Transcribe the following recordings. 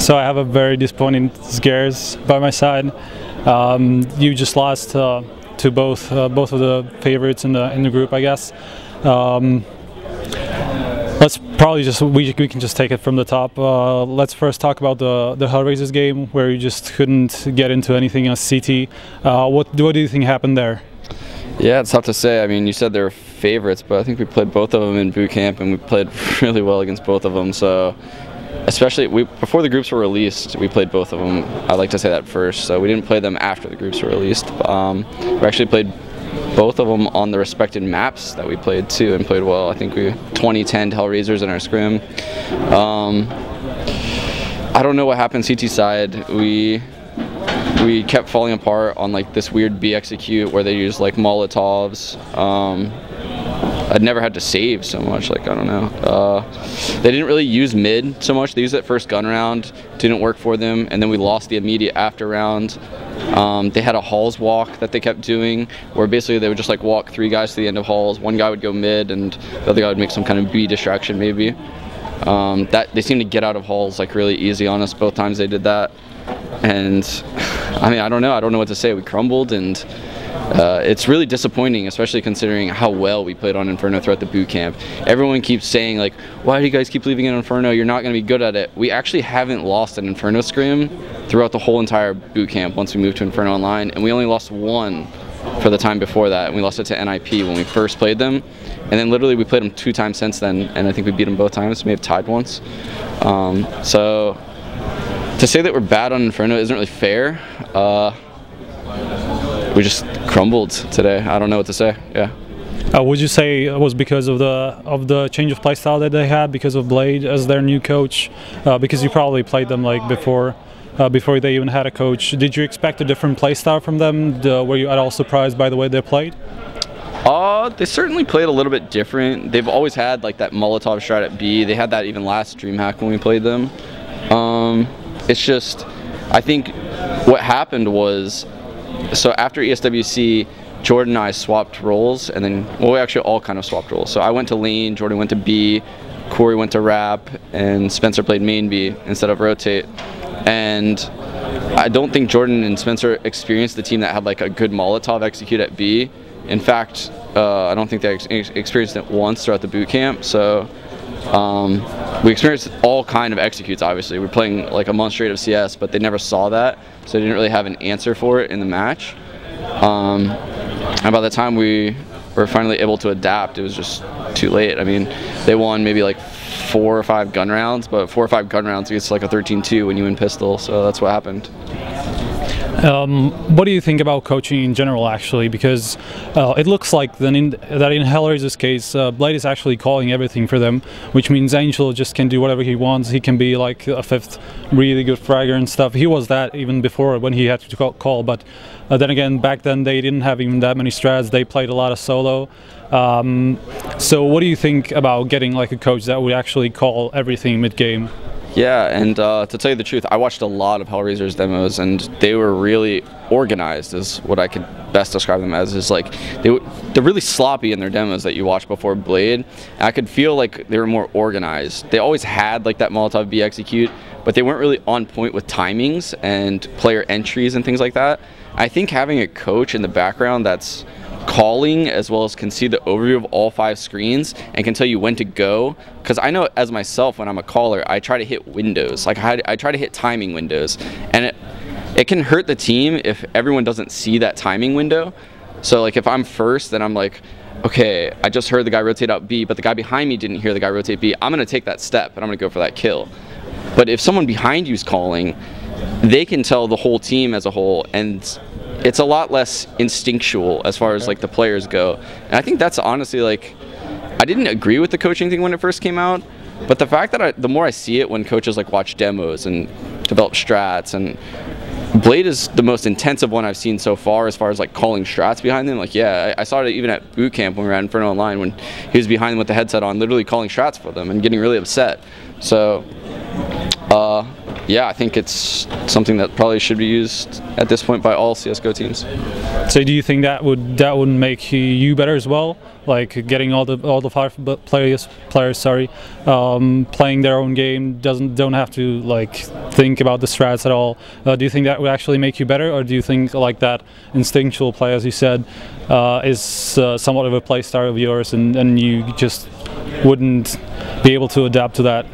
So I have a very disappointing sgares by my side. You just lost to both of the favorites in the group, I guess. Let's probably just we can just take it from the top. Let's first talk about the HellRaisers game where you just couldn't get into anything as CT. What do you think happened there? Yeah, it's tough to say. I mean, you said they're favorites, but I think we played both of them in boot camp, and we played really well against both of them. So, especially before the groups were released, we played both of them. I like to say that first. So we didn't play them after the groups were released. We actually played both of them on the respected maps that we played too, and played well. I think we 20-10 HellRaisers in our scrim. I don't know what happened CT side. We kept falling apart on like this weird B execute where they used like Molotovs. I'd never had to save so much, like I don't know. They didn't really use mid so much. They used it first gun round, didn't work for them, and then we lost the immediate after round. They had a halls walk that they kept doing, where basically they would just like walk 3 guys to the end of halls. One guy would go mid, and the other guy would make some kind of B distraction maybe. That they seemed to get out of halls like really easy on us both times they did that. And I mean, I don't know what to say. We crumbled, and it's really disappointing, especially considering how well we played on Inferno throughout the boot camp. Everyone keeps saying like, why do you guys keep leaving it on Inferno? You're not going to be good at it. We actually haven't lost an Inferno scrim throughout the whole entire boot camp once we moved to Inferno Online, and we only lost 1 for the time before that, and we lost it to NIP when we first played them. And then literally we played them 2 times since then, and I think we beat them both times, may have tied once. So to say that we're bad on Inferno isn't really fair. We just crumbled today. I don't know what to say. Yeah. Would you say it was because of the change of playstyle that they had, because of Blade as their new coach? Because you probably played them like before they even had a coach. Did you expect a different playstyle from them? Were you at all surprised by the way they played? They certainly played a little bit different. They've always had like that Molotov strat at B. They had that even last DreamHack when we played them. It's just, I think what happened was, so after ESWC, Jordan and I swapped roles, and then, well, we actually all kind of swapped roles. So I went to lane, Jordan went to B, Corey went to rap, and Spencer played main B instead of rotate. And I don't think Jordan and Spencer experienced the team that had like a good Molotov execute at B. In fact, I don't think they experienced it once throughout the boot camp. So we experienced all kind of executes, obviously. We're playing like a month straight of CS, but they never saw that, so they didn't really have an answer for it in the match. And by the time we were finally able to adapt, it was just too late. I mean, they won maybe like 4 or 5 gun rounds, but 4 or 5 gun rounds gets like a 13-2 when you win pistol, so that's what happened. What do you think about coaching in general, actually? Because it looks like that in HellRaisers' case, Blade is actually calling everything for them, which means Angel just can do whatever he wants. He can be like a 5th really good fragger and stuff. He was that even before when he had to call, but then again, back then they didn't have even that many strats. They played a lot of solo. So what do you think about getting like a coach that would actually call everything mid-game? Yeah, and to tell you the truth, I watched a lot of HellRaisers demos, and they were really organized, is what I could best describe them as. Is like they're really sloppy in their demos that you watch before Blade. And I could feel like they were more organized. They always had like that Molotov B execute, but they weren't really on point with timings and player entries and things like that. I think having a coach in the background that's calling as well as can see the overview of all 5 screens and can tell you when to go, because I know as myself when I'm a caller I try to hit windows, like I try to hit timing windows, and it can hurt the team if everyone doesn't see that timing window. So like if I'm first, then I'm like, okay, I just heard the guy rotate out B, but the guy behind me didn't hear the guy rotate B. I'm gonna take that step and I'm gonna go for that kill. But if someone behind you is calling, they can tell the whole team as a whole, and it's a lot less instinctual as far as like the players go. And I think that's honestly like, I didn't agree with the coaching thing when it first came out, but the fact that the more I see it when coaches like watch demos and develop strats, and Blade is the most intensive one I've seen so far as like calling strats behind them. Like, yeah, I saw it even at boot camp when we were at Inferno Online when he was behind them with the headset on, literally calling strats for them and getting really upset. So yeah, I think it's something that probably should be used at this point by all CS:GO teams. So do you think that would make you better as well? Like getting all the five players playing their own game, don't have to like think about the strats at all. Do you think that would actually make you better, or do you think like that instinctual play, as you said, is somewhat of a play style of yours, and you just wouldn't be able to adapt to that?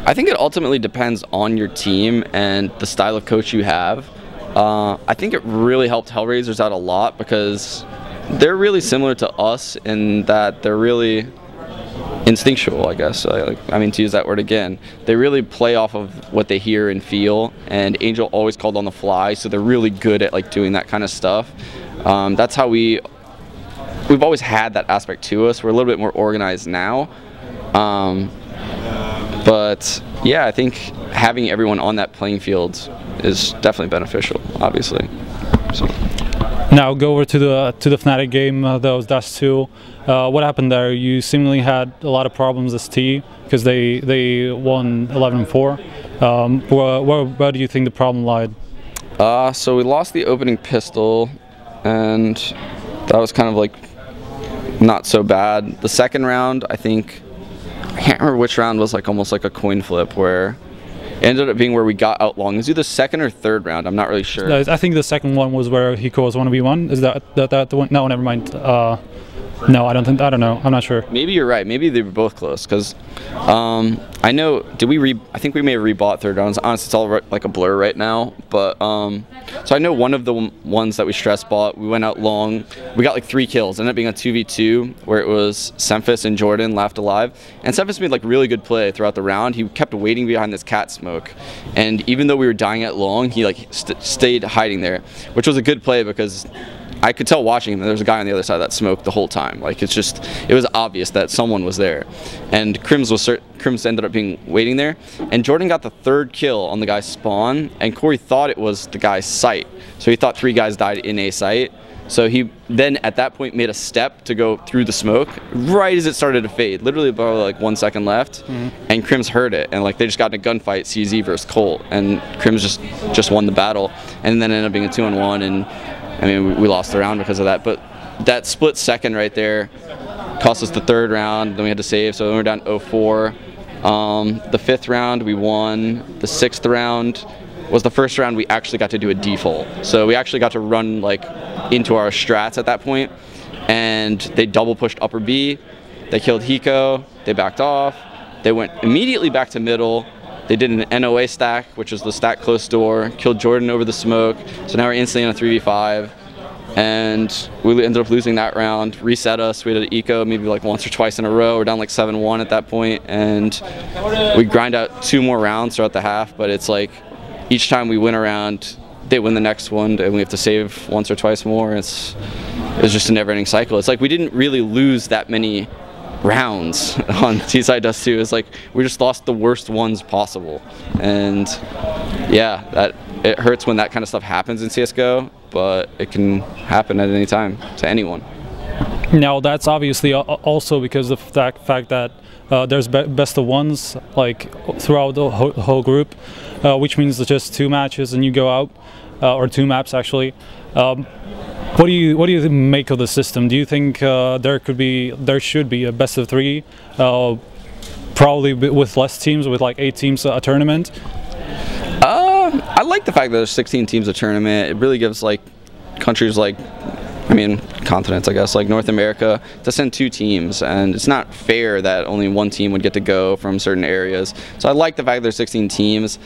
I think it ultimately depends on your team and the style of coach you have. I think it really helped HellRaisers out a lot because they're really similar to us in that they're really instinctual, I guess. I mean, to use that word again, they really play off of what they hear and feel, and Angel always called on the fly, so they're really good at like doing that kind of stuff. That's how we've always had that aspect to us. We're a little bit more organized now. But yeah, I think having everyone on that playing field is definitely beneficial, obviously. So. Now go over to the Fnatic game, that was Dash 2. What happened there? You seemingly had a lot of problems as T because they won 11-4. Where do you think the problem lied? So we lost the opening pistol, and that was kind of like not so bad. The second round, I think, I can't remember which round was like almost like a coin flip where it ended up being where we got out long. It was either the second or third round. I'm not really sure. No, I think the second one was where Hiko was 1v1. Is that the one? No, never mind. No, I don't know. I'm not sure. Maybe you're right. Maybe they were both close because I know. I think we may have rebought third rounds. Honestly, it's all like a blur right now. But so I know one of the ones that we stress bought. We went out long. We got like 3 kills. It ended up being a 2v2 where it was Semphis and Jordan left alive. And Semphis made like really good play throughout the round. He kept waiting behind this cat smoke, and even though we were dying at long, he like stayed hiding there, which was a good play because I could tell watching him that there was a guy on the other side of that smoke the whole time. Like it was obvious that someone was there, and Crims ended up being waiting there, and Jordan got the 3rd kill on the guy's spawn, and Corey thought it was the guy's site, so he thought 3 guys died in a site. So he then at that point made a step to go through the smoke right as it started to fade, literally about like 1 second left, and Crims heard it, and like they just got in a gunfight, CZ versus Colt, and Crims just won the battle, and then ended up being a 2-on-1, and I mean, we lost the round because of that, but that split second right there cost us the 3rd round. Then we had to save, so then we were down 0-4. The 5th round we won. The 6th round was the first round we actually got to do a default. So we actually got to run like into our strats at that point, and they double pushed upper B. They killed Hiko. They backed off. They went immediately back to middle. They did an NOA stack, which was the stack close door, killed Jordan over the smoke. So now we're instantly in a 3v5. And we ended up losing that round, reset us. We had an eco maybe like once or twice in a row. We're down like 7-1 at that point. And we grind out 2 more rounds throughout the half. But it's like each time we win a round, they win the next one, and we have to save once or twice more. It was just a never-ending cycle. It's like we didn't really lose that many rounds on T-Side Dust 2. It's like we just lost the worst ones possible, and yeah, it hurts when that kind of stuff happens in CS:GO, but it can happen at any time to anyone. Now that's obviously also because of the fact that there's best of ones like throughout the whole group, which means it's just 2 matches and you go out, or 2 maps actually. What do you make of the system? Do you think there should be a best of 3, probably with less teams, with like 8 teams a tournament? I like the fact that there's 16 teams a tournament. It really gives like countries like, I mean, continents, I guess, like North America, to send 2 teams, and it's not fair that only 1 team would get to go from certain areas. So I like the fact that there's 16 teams.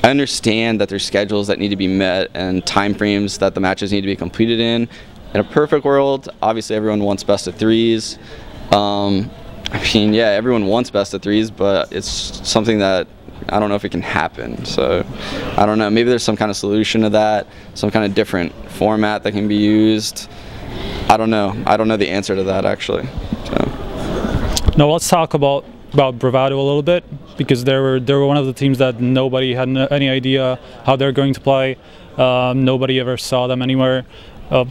I understand that there's schedules that need to be met and time frames that the matches need to be completed in. In a perfect world, obviously everyone wants best of 3s. I mean, yeah, everyone wants best of 3s, but it's something that I don't know if it can happen. So I don't know, maybe there's some kind of solution to that, some kind of different format that can be used. I don't know the answer to that actually. So. Now let's talk about Bravado a little bit, because they were one of the teams that nobody had any idea how they're going to play. Nobody ever saw them anywhere.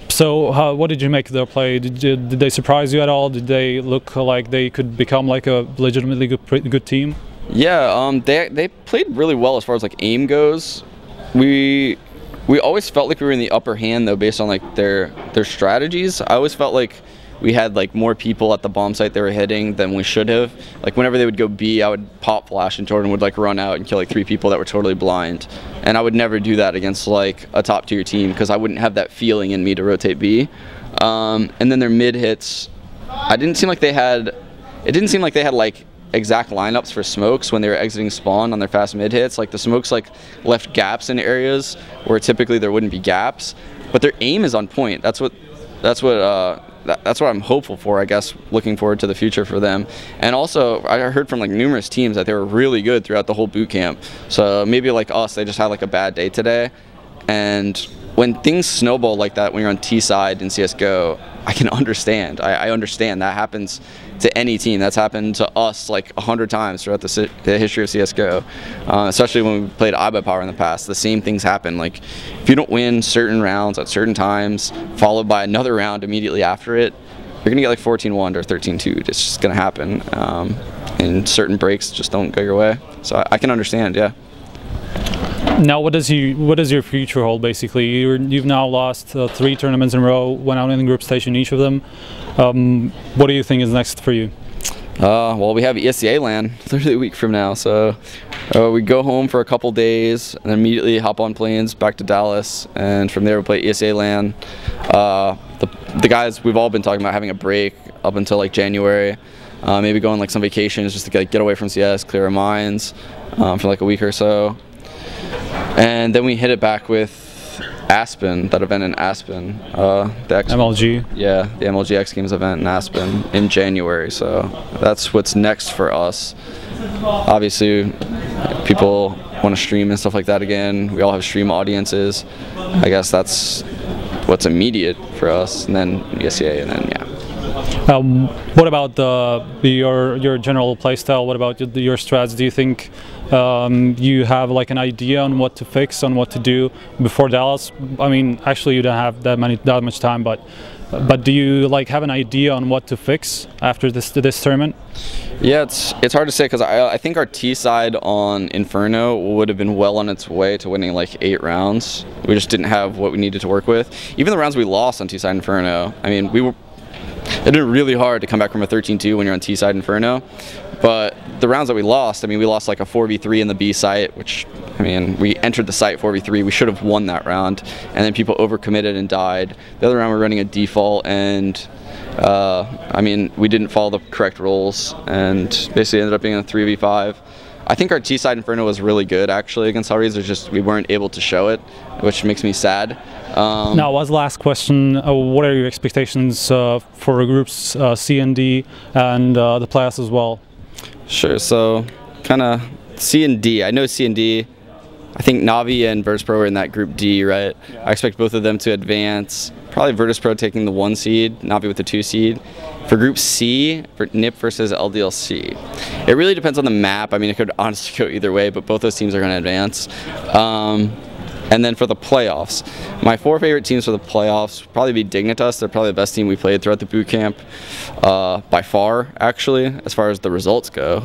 So what did you make of their play? Did they surprise you at all? Did they look like they could become like a legitimately good team? Yeah, they played really well as far as like aim goes. We always felt like we were in the upper hand though, based on like their strategies. I always felt like we had like more people at the bomb site they were hitting than we should have. Like whenever they would go B, I would pop flash and Jordan would like run out and kill like 3 people that were totally blind. And I would never do that against like a top tier team because I wouldn't have that feeling in me to rotate B. And then their mid hits, it didn't seem like they had like exact lineups for smokes when they were exiting spawn on their fast mid hits. Like the smokes like left gaps in areas where typically there wouldn't be gaps, but their aim is on point. That's what I'm hopeful for, I guess, looking forward to the future for them. And also, I heard from like numerous teams that they were really good throughout the whole boot camp. So maybe like us, they just had like a bad day today. And when things snowball like that, when you're on T side in CS:GO, I can understand. I understand that happens to any team. That's happened to us like 100 times throughout the history of CS:GO, especially when we played iBuyPower in the past. The same things happen. Like if you don't win certain rounds at certain times, followed by another round immediately after it, you're gonna get like 14-1 or 13-2. It's just gonna happen. And certain breaks just don't go your way. So I can understand. Yeah. Now, what does your future hold? Basically, you've now lost 3 tournaments in a row, went out in the group stage in each of them. What do you think is next for you? Well, we have ESCA LAN literally a week from now, so we go home for a couple days and then immediately hop on planes back to Dallas, and from there we play ESCA LAN. The guys, we've all been talking about having a break up until like January, maybe going like some vacations just to get away from CS, clear our minds for like a week or so. And then we hit it back with Aspen, that event in Aspen. The MLG? Yeah, the MLG X Games event in Aspen in January. So that's what's next for us. Obviously, people want to stream and stuff like that again. We all have stream audiences. I guess that's what's immediate for us. And then ESCA, and then yeah. What about your general playstyle? What about your strats? Do you think you have like an idea on what to fix, on what to do before Dallas? I mean, actually, you don't have that much time, but do you like have an idea on what to fix after this tournament? Yeah, it's hard to say because I think our T side on Inferno would have been well on its way to winning like 8 rounds. We just didn't have what we needed to work with. Even the rounds we lost on T side Inferno, I mean, it did really hard to come back from a 13-2 when you're on T side Inferno. But the rounds that we lost, I mean, we lost like a 4v3 in the B site, which, I mean, we entered the site 4v3. We should have won that round. And then people overcommitted and died. The other round we were running a default, and I mean, we didn't follow the correct rules and basically ended up being a 3v5. I think our T side Inferno was really good actually against HellRaisers, just we weren't able to show it, which makes me sad. Now, as last question, what are your expectations for groups C and D and the playoffs as well? Sure, so kind of C and D. I know C and D, I think Navi and Virtus.pro are in that group D, right? Yeah. I expect both of them to advance. Probably Virtus.pro taking the 1 seed, Navi with the 2 seed. For group C, for NIP versus LDLC. It really depends on the map. I mean, it could honestly go either way, but both those teams are going to advance. And then for the playoffs, my 4 favorite teams for the playoffs would probably be Dignitas. They're probably the best team we played throughout the boot camp, by far, actually, as far as the results go.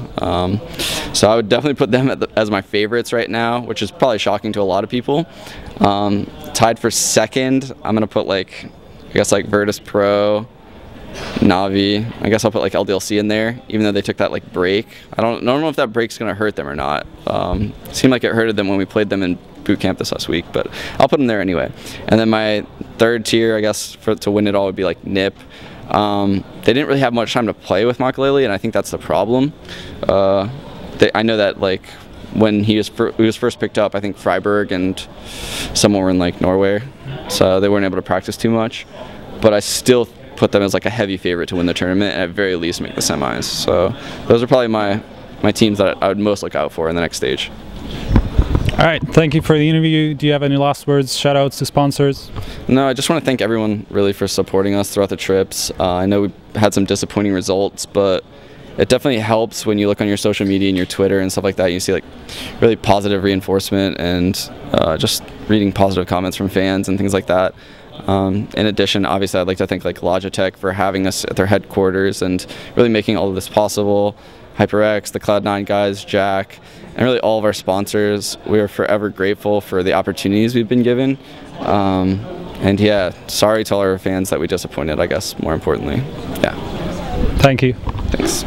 So I would definitely put them as my favorites right now, which is probably shocking to a lot of people. Tied for second, I'm going to put like, I guess like Virtus.pro, Navi. I guess I'll put like LDLC in there, even though they took that like break. I don't know if that break's going to hurt them or not. It seemed like it hurted them when we played them in boot camp this last week, but I'll put them there anyway. And then my third tier, I guess, to win it all would be like NIP. They didn't really have much time to play with Makaleli, and I think that's the problem. I know that like when he was first picked up, I think Freiburg and someone were in like Norway, so they weren't able to practice too much. But I still put them as like a heavy favorite to win the tournament and at very least make the semis. So those are probably my teams that I would most look out for in the next stage. All right, thank you for the interview. Do you have any last words, shout outs to sponsors? No, I just want to thank everyone really for supporting us throughout the trips. I know we had some disappointing results, but it definitely helps when you look on your social media and your Twitter and stuff like that. You see like really positive reinforcement and just reading positive comments from fans and things like that. In addition, obviously, I'd like to thank like Logitech for having us at their headquarters and really making all of this possible. HyperX, the Cloud9 guys, Jack, and really all of our sponsors. We are forever grateful for the opportunities we've been given. And yeah, sorry to all our fans that we disappointed, I guess, more importantly. Yeah. Thank you. Thanks.